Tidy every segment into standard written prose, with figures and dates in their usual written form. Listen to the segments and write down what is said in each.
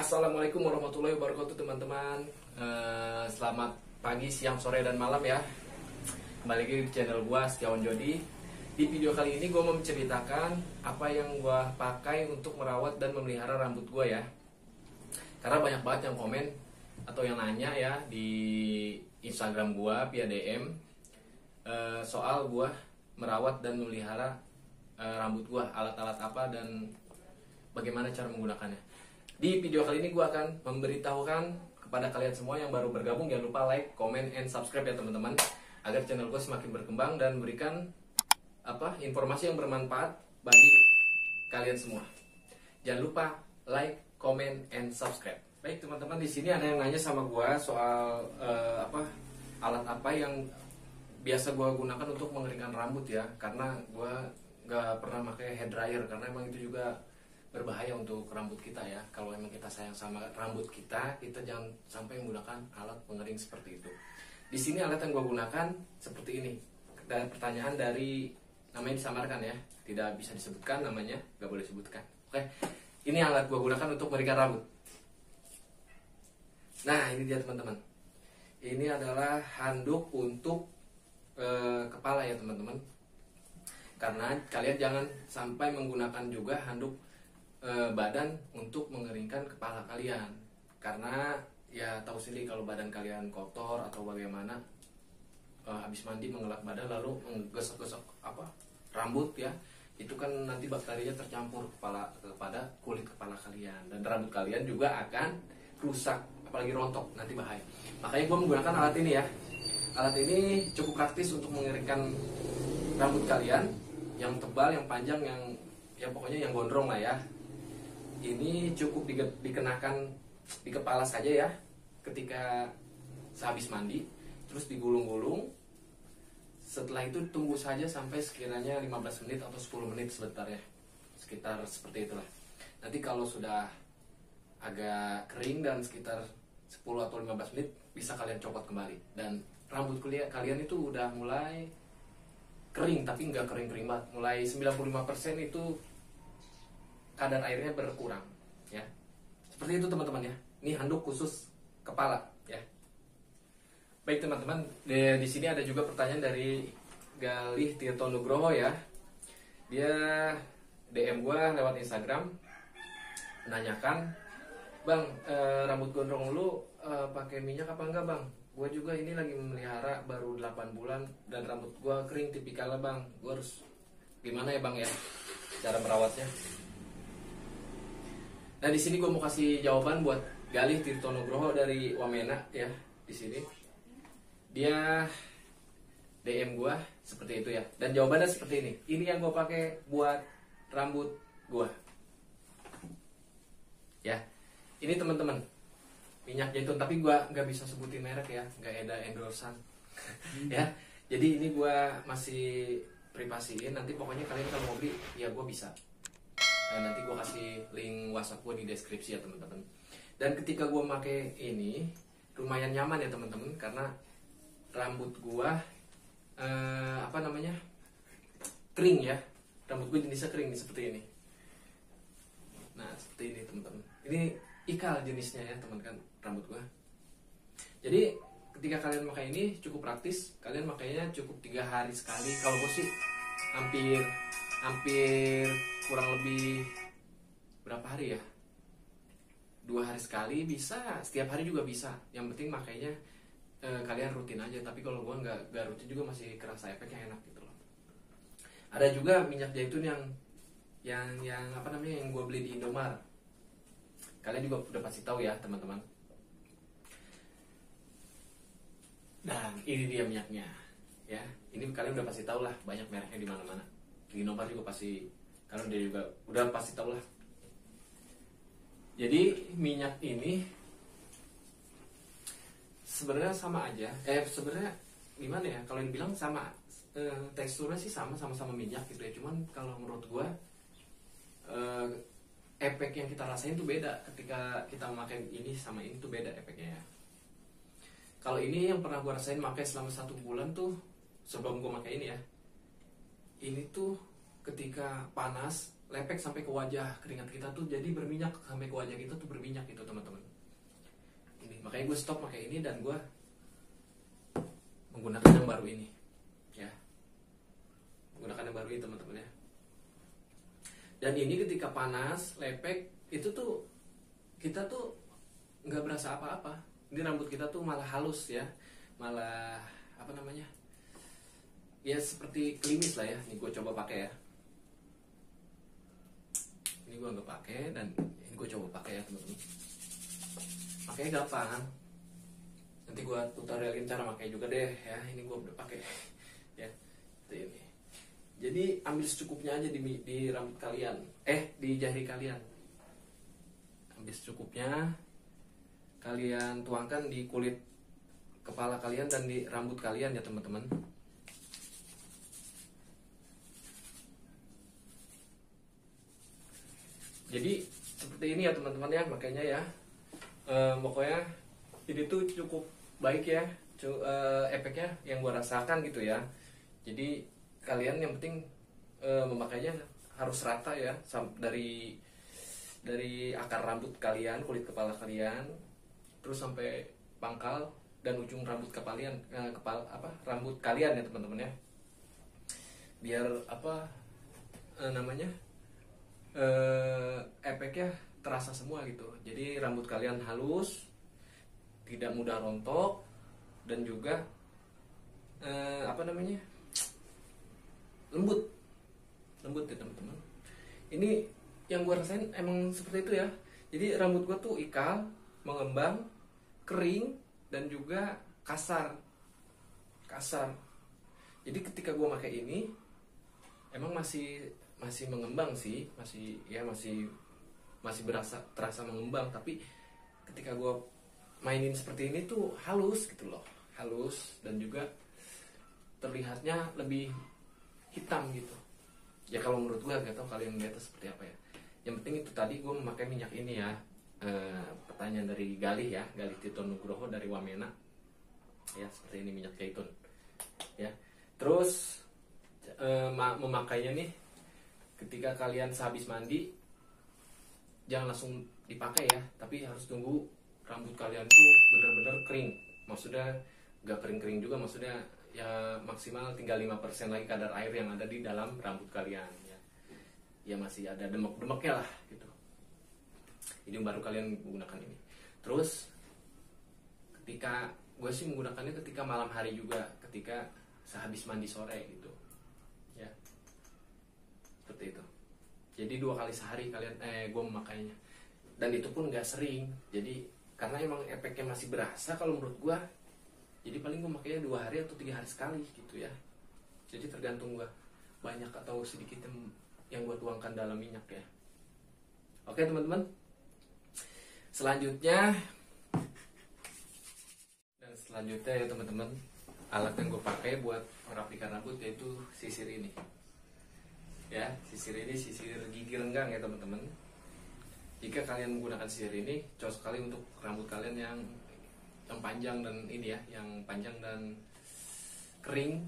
Assalamualaikum warahmatullahi wabarakatuh teman-teman. Selamat pagi, siang, sore, dan malam ya. Kembali lagi di channel gua Setiawan Jody. Di video kali ini gua mau menceritakan apa yang gua pakai untuk merawat dan memelihara rambut gua ya. Karena banyak banget yang komen atau yang nanya ya di Instagram gua via DM soal gua merawat dan memelihara rambut gua, alat-alat apa dan bagaimana cara menggunakannya. Di video kali ini gue akan memberitahukan kepada kalian semua yang baru bergabung, jangan lupa like, comment, and subscribe ya teman-teman, agar channel gue semakin berkembang dan memberikan informasi yang bermanfaat bagi kalian semua. Jangan lupa like, comment, and subscribe. Baik teman-teman, di sini ada yang nanya sama gue soal alat apa yang biasa gue gunakan untuk mengeringkan rambut ya, karena gue nggak pernah pakai hair dryer karena emang itu juga berbahaya untuk rambut kita ya. Kalau memang kita sayang sama rambut kita jangan sampai menggunakan alat pengering seperti itu. Di sini alat yang gue gunakan seperti ini. Dan pertanyaan dari namanya disamarkan ya, tidak bisa disebutkan namanya, nggak boleh disebutkan. Oke, ini alat gue gunakan untuk mengeringkan rambut. Nah ini dia teman-teman. Ini adalah handuk untuk kepala ya teman-teman. Karena kalian jangan sampai menggunakan juga handuk badan untuk mengeringkan kepala kalian, karena ya tahu sendiri kalau badan kalian kotor atau bagaimana, habis mandi mengelap badan lalu menggosok-gosok rambut ya, itu kan nanti bakterinya tercampur kepada kulit kepala kalian dan rambut kalian juga akan rusak, apalagi rontok, nanti bahaya. Makanya gue menggunakan alat ini ya. Alat ini cukup praktis untuk mengeringkan rambut kalian yang tebal, yang panjang, yang pokoknya yang gondrong lah ya. Ini cukup dikenakan di kepala saja ya, ketika sehabis mandi, terus digulung-gulung. Setelah itu tunggu saja sampai sekiranya 15 menit atau 10 menit sebentar ya, sekitar seperti itulah. Nanti kalau sudah agak kering dan sekitar 10 atau 15 menit bisa kalian copot kembali, dan rambut kalian itu udah mulai kering, tapi nggak kering-kering banget. Mulai 95% itu kadar airnya berkurang ya. Seperti itu teman-teman ya. Ini handuk khusus kepala ya. Baik teman-teman, di sini ada juga pertanyaan dari Galih Tirto Nugroho ya. Dia DM gua lewat Instagram menanyakan, "Bang, rambut gondrong lu pakai minyak apa enggak, Bang? Gua juga ini lagi memelihara baru 8 bulan dan rambut gua kering tipikalnya, Bang. Gua harus gimana ya, Bang ya, cara merawatnya?" Nah di sini gue mau kasih jawaban buat Galih Tirto Nugroho dari Wamena ya. Di sini dia DM gue seperti itu ya, dan jawabannya seperti ini. Ini yang gue pakai buat rambut gue ya. Ini teman-teman minyak zaitun, tapi gue nggak bisa sebutin merek ya, nggak ada endorsan ya. Jadi ini gue masih privasiin. Nanti pokoknya kalian kalau mau beli ya gue bisa. Nanti gue kasih link WhatsApp gue di deskripsi ya teman-teman. Dan ketika gue pakai ini lumayan nyaman ya teman-teman, karena rambut gue kering ya. Rambut gue jenisnya kering seperti ini. Nah seperti ini teman-teman. Ini ikal jenisnya ya teman-teman, rambut gue. Jadi ketika kalian pakai ini cukup praktis. Kalian makainya cukup 3 hari sekali. Kalau gue sih hampir kurang lebih berapa hari ya, 2 hari sekali bisa, setiap hari juga bisa. Yang penting makanya kalian rutin aja. Tapi kalau gue nggak rutin juga masih kerasa efeknya enak gitu loh. Ada juga minyak zaitun yang gue beli di Indomaret. Kalian juga udah pasti tahu ya teman-teman. Dan ini dia minyaknya ya. Ini kalian udah pasti tahu lah, banyak mereknya di mana-mana. Di Indomaret juga pasti, karena dia juga udah pasti tahu lah. Jadi minyak ini sebenarnya sama aja. Sebenarnya gimana ya? Kalau dibilang sama, teksturnya sih sama-sama minyak gitu ya. Cuman kalau menurut gua efek yang kita rasain tuh beda ketika kita memakai ini sama ini tuh beda efeknya ya. Kalau ini yang pernah gua rasain pakai selama 1 bulan tuh sebelum gua pakai ini ya. Ini tuh ketika panas lepek sampai ke wajah, keringat kita tuh jadi berminyak sampai ke wajah kita tuh berminyak gitu teman-teman. Ini makanya gue stop pakai ini dan gue menggunakan yang baru ini ya, menggunakan yang baru ini teman-teman ya. Dan ini ketika panas lepek itu tuh kita tuh nggak berasa apa-apa. Ini rambut kita tuh malah halus ya, malah apa namanya ya, seperti klimis lah ya. Ini gue coba pakai ya, ini gue nggak pakai dan ini gue coba pakai ya teman-teman. Makanya gampang, nanti gue tutorialin cara pakai juga deh ya. Ini gue udah pakai ya, seperti ini. Jadi ambil secukupnya aja di rambut kalian, di jari kalian. Ambil secukupnya, kalian tuangkan di kulit kepala kalian dan di rambut kalian ya teman-teman. Jadi seperti ini ya teman-teman ya, makanya ya pokoknya ini tuh cukup baik ya, efeknya yang gue rasakan gitu ya. Jadi kalian yang penting memakainya harus rata ya, dari akar rambut kalian, kulit kepala kalian, terus sampai pangkal dan ujung rambut kalian, rambut kalian ya teman-teman ya. Biar efeknya terasa semua gitu. Jadi rambut kalian halus, tidak mudah rontok, dan juga lembut ya teman-teman. Ini yang gue rasain emang seperti itu ya. Jadi rambut gue tuh ikal, mengembang, kering, dan juga kasar. Jadi ketika gue pakai ini emang masih mengembang sih, masih terasa mengembang, tapi ketika gue mainin seperti ini tuh halus gitu loh, halus dan juga terlihatnya lebih hitam gitu ya. Kalau menurut gue, gak tau kalian lihatnya seperti apa ya. Yang penting itu tadi gue memakai minyak ini ya, pertanyaan dari Galih ya, Galih Tito Nugroho dari Wamena ya, seperti ini minyak zaitun ya. Terus memakainya nih ketika kalian sehabis mandi, jangan langsung dipakai ya, tapi harus tunggu rambut kalian tuh benar-benar kering. Maksudnya gak kering-kering juga, maksudnya ya maksimal tinggal 5% lagi kadar air yang ada di dalam rambut kalian ya. Ya masih ada demek-demeknya lah gitu. Ini baru kalian menggunakan ini. Terus ketika gue sih menggunakannya ketika malam hari juga, ketika sehabis mandi sore gitu ya, seperti itu. Jadi 2 kali sehari kalian gue memakainya, dan itu pun gak sering. Jadi karena emang efeknya masih berasa kalau menurut gue, jadi paling gue makanya 2 hari atau 3 hari sekali gitu ya. Jadi tergantung gue banyak atau sedikit yang gue tuangkan dalam minyak ya. Oke teman-teman, selanjutnya ya teman-teman, alat yang gue pakai buat merapikan rambut yaitu sisir ini ya. Sisir ini sisir gigi renggang ya teman-teman. Jika kalian menggunakan sisir ini, cocok sekali untuk rambut kalian yang panjang dan ini ya, yang panjang dan kering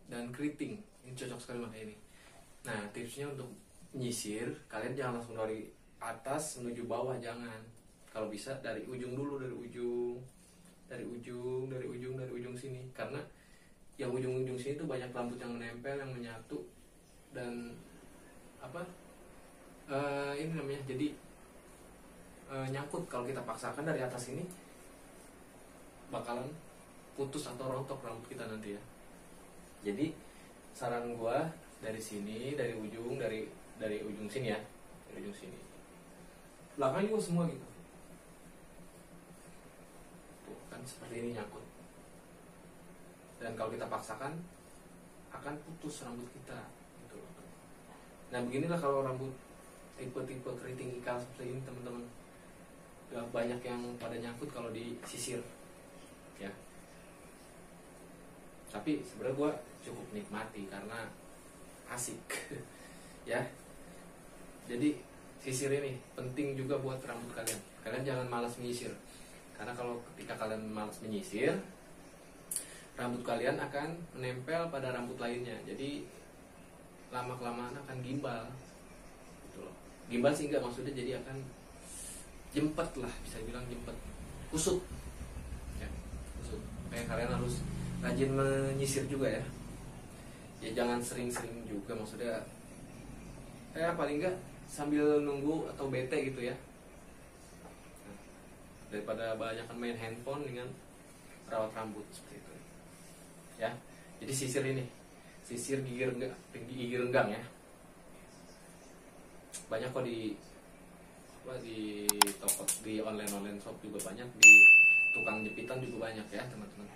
dan keriting. Ini cocok sekali pakai ini. Nah, tipsnya untuk nyisir, kalian jangan langsung dari atas menuju bawah, jangan. Kalau bisa dari ujung dulu, dari ujung sini. Karena yang ujung-ujung sini tuh banyak rambut yang menempel, yang menyatu, dan ini namanya jadi nyangkut. Kalau kita paksakan dari atas ini, bakalan putus atau rontok rambut kita nanti ya. Jadi saran gua dari sini, dari ujung sini ya, dari ujung sini, belakang juga semua gitu. Tuh kan seperti ini nyangkut. Dan kalau kita paksakan akan putus rambut kita gitu loh. Nah beginilah kalau rambut tipe-tipe keriting ikal seperti ini teman-teman. Gak banyak yang pada nyangkut kalau disisir ya. Tapi sebenarnya gue cukup nikmati karena asik ya. Jadi sisir ini penting juga buat rambut kalian. Kalian jangan malas menyisir, karena kalau ketika kalian malas menyisir, rambut kalian akan menempel pada rambut lainnya. Jadi lama-kelamaan akan gimbal gimbal sih enggak, maksudnya jadi akan jempet lah, bisa bilang jempet, kusut ya, kusut. Kayak kalian harus rajin menyisir juga ya. Ya jangan sering-sering juga, maksudnya paling enggak sambil nunggu atau bete gitu ya. Nah, daripada banyakan main handphone dengan rawat rambut seperti itu ya. Jadi sisir ini, sisir gigi renggang ya, banyak kok di toko, di online shop juga banyak, di tukang jepitan juga banyak ya teman-teman.